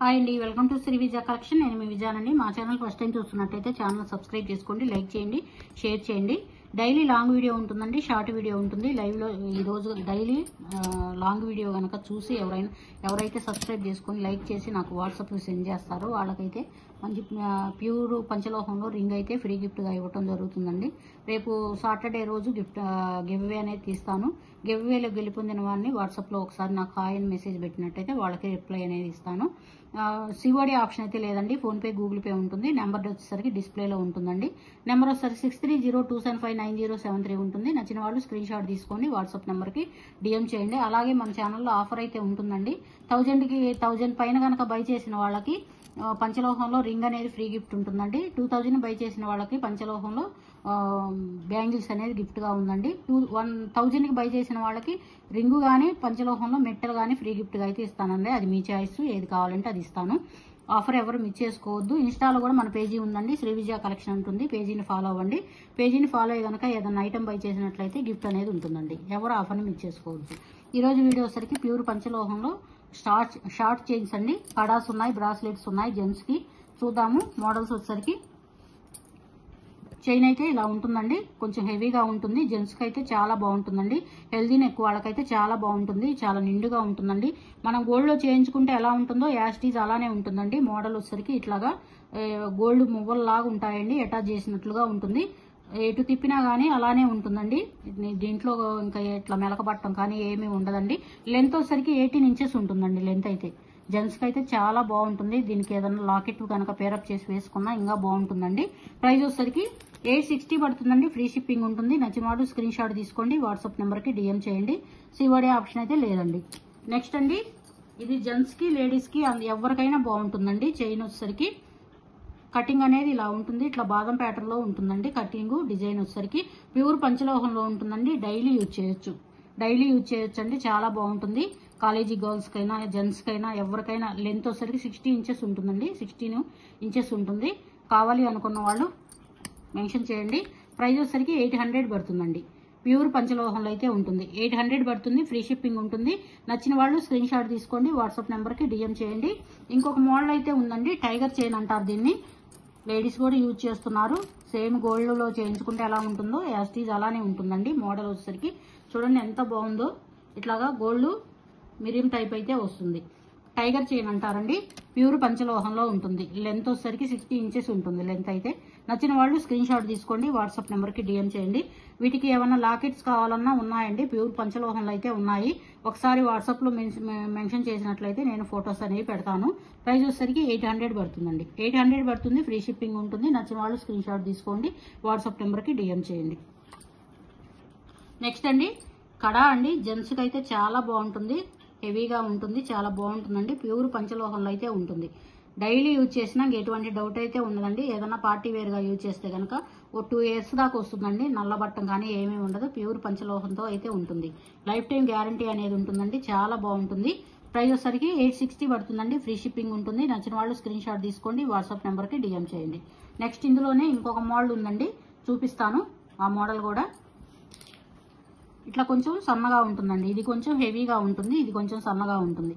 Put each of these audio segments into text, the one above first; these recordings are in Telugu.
హాయ్ అండి, welcome to Sri Vijaya collection. నేను మీ విజయానండి. మా ఛానల్ ఫస్ట్ టైం చూస్తున్నట్టయితే ఛానల్ సబ్స్క్రైబ్ చేసుకోండి, లైక్ చేయండి, షేర్ చేయండి. డైలీ లాంగ్ వీడియో ఉంటుందండి, షార్ట్ వీడియో ఉంటుంది. లైవ్లో ఈరోజు డైలీ లాంగ్ వీడియో కనుక చూసి ఎవరైతే సబ్స్క్రైబ్ చేసుకొని లైక్ చేసి నాకు వాట్సాప్లో సెండ్ చేస్తారో వాళ్ళకైతే మంచి ప్యూర్ పంచలోహంలో రింగ్ అయితే ఫ్రీ గిఫ్ట్గా ఇవ్వటం జరుగుతుందండి. రేపు సాటర్డే రోజు గివ్ అవే అనేది తీస్తాను. గివ్ అవేలో గెలుపొందిన వారిని వాట్సాప్లో ఒకసారి నాకు హాయ్ అని మెసేజ్ పెట్టినట్టయితే వాళ్ళకి రిప్లై అనేది ఇస్తాను. సిఓడి ఆప్షన్ అయితే లేదండి, ఫోన్పే గూగుల్ పే ఉంటుంది. నెంబర్ వచ్చేసరికి డిస్ప్లేలో ఉంటుందండి. నెంబర్ వచ్చేసరికి 6302759073 ఉంటుంది. నచ్చిన వాళ్ళు స్క్రీన్ షాట్ తీసుకొని వాట్సాప్ నెంబర్కి డిఎం చేయండి. అలాగే మన ఛానల్లో ఆఫర్ అయితే ఉంటుందండి. 1000 పైన కనుక బై చేసిన వాళ్ళకి పంచలోహంలో రింగ్ అనేది ఫ్రీ గిఫ్ట్ ఉంటుందండి. 2000 బై చేసిన వాళ్ళకి పంచలోహంలో బ్యాంగిల్స్ అనేది గిఫ్ట్గా ఉందండి. 1000కి బై చేసిన వాళ్ళకి రింగు కానీ పంచలోహంలో మెట్టలు కానీ ఫ్రీ గిఫ్ట్గా అయితే ఇస్తానండి. అది మీ చాయిస్, ఏది కావాలంటే అది ఇస్తాను. ఆఫర్ ఎవరు మిస్ చేసుకోవద్దు. ఇన్స్టాలో కూడా మన పేజీ ఉందండి, శ్రీ విజయ కలెక్షన్ ఉంటుంది. పేజీని ఫాలో అవ్వండి. పేజీని ఫాలో అయ్యి కనుక ఏదైనా ఐటమ్ బై చేసినట్లయితే గిఫ్ట్ అనేది ఉంటుందండి. ఎవరు ఆఫర్ని మిస్ చేసుకోవద్దు. ఈరోజు వీడియో వచ్చరికి ప్యూర్ పంచలోహంలో షార్ట్ చైన్స్ అండి. కడాస్ ఉన్నాయి, బ్రాస్లెట్స్ ఉన్నాయి జెంట్స్కి. చూద్దాము మోడల్స్ వచ్చరికి. చైన్ అయితే ఇలా ఉంటుందండి, కొంచెం హెవీగా ఉంటుంది. జెంట్స్కి అయితే చాలా బాగుంటుందండి. హెల్దీ నెక్ వాళ్ళకైతే చాలా బాగుంటుంది, చాలా నిండుగా ఉంటుందండి. మనం గోల్డ్లో చేయించుకుంటే ఎలా ఉంటుందో యాస్టీజ్ అలానే ఉంటుందండి. మోడల్ వచ్చరికి ఇట్లాగా గోల్డ్ మువ్వల్లాగా ఉంటాయండి, అటాచ్ చేసినట్లుగా ఉంటుంది. ఎటు తిప్పినా కానీ అలానే ఉంటుందండి. దీంట్లో ఇంకా ఇట్లా మెలకబట్టం కానీ ఏమీ ఉండదండి. లెంత్ వచ్చరికి 18 ఇంచెస్ ఉంటుందండి లెంత్ అయితే. జెంట్స్కి అయితే చాలా బాగుంటుంది. దీనికి ఏదైనా లాకెట్ కనుక పేరప్ చేసి వేసుకున్నా ఇంకా బాగుంటుందండి. ప్రైస్ వచ్చరికి 860 పడుతుందండి. ఫ్రీ షిప్పింగ్ ఉంటుంది. నచ్చిన వాడు స్క్రీన్ షాట్ తీసుకోండి, వాట్సాప్ నెంబర్కి డిఎం చేయండి. సిఓడి ఆప్షన్ అయితే లేదండి. నెక్స్ట్ అండి, ఇది జెంట్స్కి లేడీస్కి ఎవరికైనా బాగుంటుందండి. చైన్ వచ్చరికి కటింగ్ అనేది ఇలా ఉంటుంది, ఇట్లా బాదం ప్యాటర్న్ లో ఉంటుందండి. కటింగ్ డిజైన్ వచ్చరికి ప్యూర్ పంచలోహంలో ఉంటుందండి. డైలీ యూజ్ చేయొచ్చు అండి. చాలా బాగుంటుంది. కాలేజీ గర్ల్స్ కైనా జెంట్స్ కైనా ఎవరికైనా. లెంత్ వచ్చరికి 60 ఇంచెస్ ఉంటుందండి, 16 ఇంచెస్ ఉంటుంది. కావాలి అనుకున్న వాళ్ళు మెన్షన్ చేయండి. ప్రైస్ వచ్చరికి 800 పడుతుందండి. ప్యూర్ పంచలోహంలో అయితే ఉంటుంది. 800 పడుతుంది. ఫ్రీ షిప్పింగ్ ఉంటుంది. నచ్చిన వాళ్ళు స్క్రీన్ షాట్ తీసుకోండి, వాట్సాప్ నెంబర్కి డిఎం చేయండి. ఇంకొక మోడల్ అయితే ఉందండి, టైగర్ చైన్ అంటారు దీన్ని. లేడీస్ కూడా యూజ్ చేస్తున్నారు. సేమ్ గోల్డ్లో చేయించుకుంటే ఎలా ఉంటుందో యాస్టీజ్ అలానే ఉంటుందండి. మోడల్ వచ్చేసరికి చూడండి ఎంత బాగుందో. ఇట్లాగా గోల్డ్ మిరియం టైప్ అయితే వస్తుంది. టైగర్ చైన్ అంటారండి. ప్యూర్ పంచలోహంలో ఉంటుంది. లెంత్ వచ్చేసరికి 60 ఇంచెస్ ఉంటుంది లెంత్ అయితే. నచ్చిన వాళ్ళు స్క్రీన్ షాట్ తీసుకోండి, వాట్సాప్ నెంబర్కి డిఎం చేయండి. వీటికి ఏమైనా లాకెట్స్ కావాలన్నా ఉన్నాయండి. ప్యూర్ పంచలోహంలో అయితే ఉన్నాయి. ఒకసారి వాట్సాప్లో మెన్షన్ చేసినట్లయితే నేను ఫొటోస్ అనేవి పెడతాను. ప్రైస్ వచ్చేసరికి 800 పడుతుందండి. 800 పడుతుంది. ఫ్రీ షిప్పింగ్ ఉంటుంది. నచ్చిన వాళ్ళు స్క్రీన్ షాట్ తీసుకోండి, వాట్సాప్ నెంబర్కి డిఎం చేయండి. నెక్స్ట్ అండి, కడా అండి. జెంట్స్కి అయితే చాలా బాగుంటుంది, హెవీగా ఉంటుంది, చాలా బాగుంటుందండి. ప్యూర్ పంచలోహంలో అయితే ఉంటుంది. డైలీ యూజ్ చేసినా ఎటువంటి డౌట్ అయితే ఉండదండి. ఏదైనా పార్టీ వేర్గా యూజ్ చేస్తే కనుక 2 ఇయర్స్ దాకా వస్తుందండి. నల్లబట్టం కానీ ఏమీ ఉండదు. ప్యూర్ పంచలోహంతో అయితే ఉంటుంది. లైఫ్ టైం గ్యారంటీ అనేది ఉంటుందండి. చాలా బాగుంటుంది. ప్రైస్ వచ్చరికి 860 పడుతుందండి. ఫ్రీ షిప్పింగ్ ఉంటుంది. నచ్చిన వాళ్ళు స్క్రీన్ షాట్ తీసుకోండి, వాట్సాప్ నెంబర్కి డిఎం చేయండి. నెక్స్ట్ ఇందులోనే ఇంకొక మోడల్ ఉందండి, చూపిస్తాను. ఆ మోడల్ కూడా ఇట్లా కొంచెం సన్నగా ఉంటుందండి. ఇది కొంచెం హెవీగా ఉంటుంది, ఇది కొంచెం సన్నగా ఉంటుంది.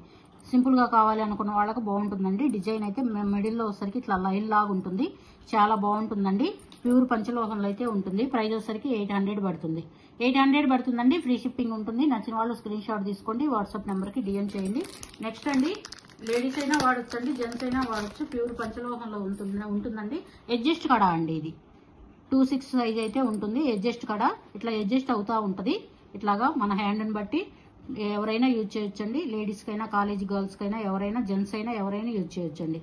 సింపుల్గా కావాలి అనుకున్న వాళ్ళకి బాగుంటుందండి. డిజైన్ అయితే మిడిల్లో వచ్చరికి ఇట్లా లైన్ లాగా ఉంటుంది. చాలా బాగుంటుందండి. ప్యూర్ పంచలోహంలో అయితే ఉంటుంది. ప్రైస్ వచ్చరికి 800 పడుతుంది. 800 పడుతుందండి. ఫ్రీ షిప్పింగ్ ఉంటుంది. నచ్చిన వాళ్ళు స్క్రీన్ షాట్ తీసుకోండి, వాట్సాప్ నెంబర్కి డిఎం చేయండి. నెక్స్ట్ అండి, లేడీస్ అయినా వాడచ్చు అండి, జెంట్స్ అయినా వాడచ్చు. ప్యూర్ పంచలోహంలో ఉంటుందండి. అడ్జస్ట్ కడా అండి. ఇది 26 సైజ్ అయితే ఉంటుంది. అడ్జస్ట్ కడా ఇట్లా అడ్జస్ట్ అవుతా ఉంటుంది. ఇట్లాగా మన హ్యాండ్ని బట్టి ఎవరైనా యూజ్ చేయొచ్చండి. లేడీస్కైనా కాలేజ్ గర్ల్స్కైనా ఎవరైనా, జెంట్స్ అయినా ఎవరైనా యూజ్ చేయొచ్చండి.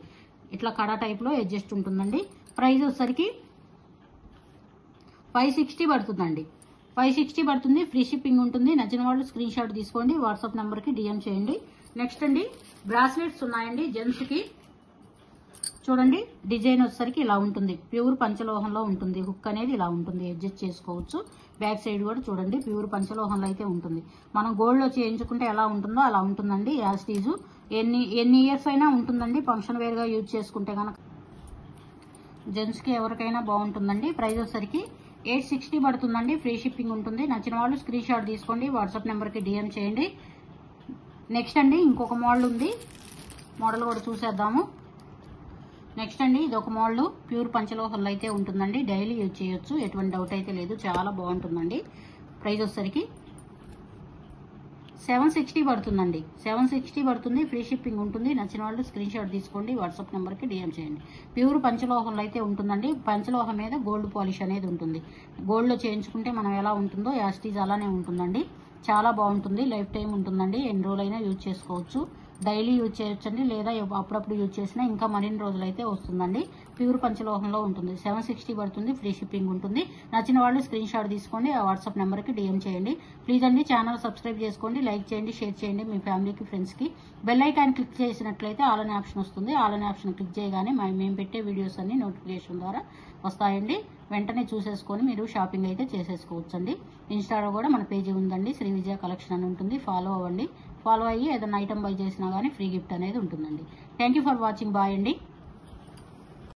ఇట్లా కడా టైప్లో అడ్జస్ట్ ఉంటుందండి. ప్రైస్ వచ్చరికి 560 పడుతుందండి. 560 పడుతుంది. ఫ్రీ షిప్పింగ్ ఉంటుంది. నచ్చిన వాళ్ళు స్క్రీన్ షాట్ తీసుకోండి, వాట్సాప్ నెంబర్కి డిఎం చేయండి. నెక్స్ట్ అండి, బ్రాస్లెట్స్ ఉన్నాయండి జెంట్స్కి. చూడండి డిజైన్ వచ్చేసరికి ఇలా ఉంటుంది. ప్యూర్ పంచలోహంలో ఉంటుంది. హుక్ అనేది ఇలా ఉంటుంది, అడ్జస్ట్ చేసుకోవచ్చు. బ్యాక్ సైడ్ కూడా చూడండి ప్యూర్ పంచలోహంలో అయితే ఉంటుంది. మనం గోల్డ్లో చేయించుకుంటే ఎలా ఉంటుందో అలా ఉంటుందండి. యాస్టీజు ఎన్ని ఇయర్స్ అయినా ఉంటుందండి. ఫంక్షన్ వేర్గా యూజ్ చేసుకుంటే కనుక జెంట్స్కి ఎవరికైనా బాగుంటుందండి. ప్రైస్ వచ్చేసరికి 860 పడుతుందండి. ఫ్రీ షిప్పింగ్ ఉంటుంది. నచ్చిన వాళ్ళు స్క్రీన్ షాట్ తీసుకోండి, వాట్సాప్ నెంబర్కి డిఎం చేయండి. నెక్స్ట్ అండి, ఇంకొక మోడల్ ఉంది. మోడల్ కూడా చూసేద్దాము. నెక్స్ట్ అండి ఇది ఒక మోడల్ ప్యూర్ పంచలోహంలో అయితే ఉంటుందండి. డైలీ యూజ్ చేయొచ్చు, ఎటువంటి డౌట్ అయితే లేదు. చాలా బాగుంటుందండి. ప్రైస్ వచ్చేసరికి 760 పడుతుందండి. 760 పడుతుంది. ఫ్రీ షిప్పింగ్ ఉంటుంది. నచ్చిన వాళ్ళు స్క్రీన్ షాట్ తీసుకోండి, వాట్సాప్ నెంబర్కి డిఎం చేయండి. ప్యూర్ పంచలోహంలో అయితే ఉంటుందండి. పంచలోహం మీద గోల్డ్ పాలిష్ అనేది ఉంటుంది. గోల్డ్లో చేయించుకుంటే మనం ఎలా ఉంటుందో యాస్టీజ్ అలానే ఉంటుందండి. చాలా బాగుంటుంది. లైఫ్ టైం ఉంటుందండి. ఎన్ని రోజులైనా యూజ్ చేసుకోవచ్చు. డైలీ యూజ్ చేయొచ్చండి, లేదా అప్పుడప్పుడు యూజ్ చేసినా ఇంకా మరిన్ని రోజులైతే వస్తుందండి. ప్యూర్ పంచలోహంలో ఉంటుంది. 760 పడుతుంది. ఫ్రీ షిప్పింగ్ ఉంటుంది. నచ్చిన వాళ్ళు స్క్రీన్ షాట్ తీసుకోండి, ఆ వాట్సాప్ నెంబర్కి డిఎం చేయండి. ప్లీజ్ అండి ఛానల్ సబ్స్క్రైబ్ చేసుకోండి, లైక్ చేయండి, షేర్ చేయండి మీ ఫ్యామిలీకి, ఫ్రెండ్స్కి. బెల్ ఐకాన్ క్లిక్ చేసినట్లయితే ఆల్ అనే ఆప్షన్ వస్తుంది. ఆల్ అనే ఆప్షన్ క్లిక్ చేయగానే మేము పెట్టే వీడియోస్ అన్ని నోటిఫికేషన్ ద్వారా వస్తాయండి. వెంటనే చూసేసుకొని మీరు షాపింగ్ అయితే చేసేసుకోవచ్చండి. ఇన్స్టాలో కూడా మన పేజీ ఉందండి, శ్రీ విజయ కలెక్షన్ అని ఉంటుంది. ఫాలో అవ్వండి. ఫాలో అయ్యి ఏదైనా ఐటమ్ బై చేసినా కానీ ఫ్రీ గిఫ్ట్ అనేది ఉంటుందండి. Thank you for watching. Bye అండి.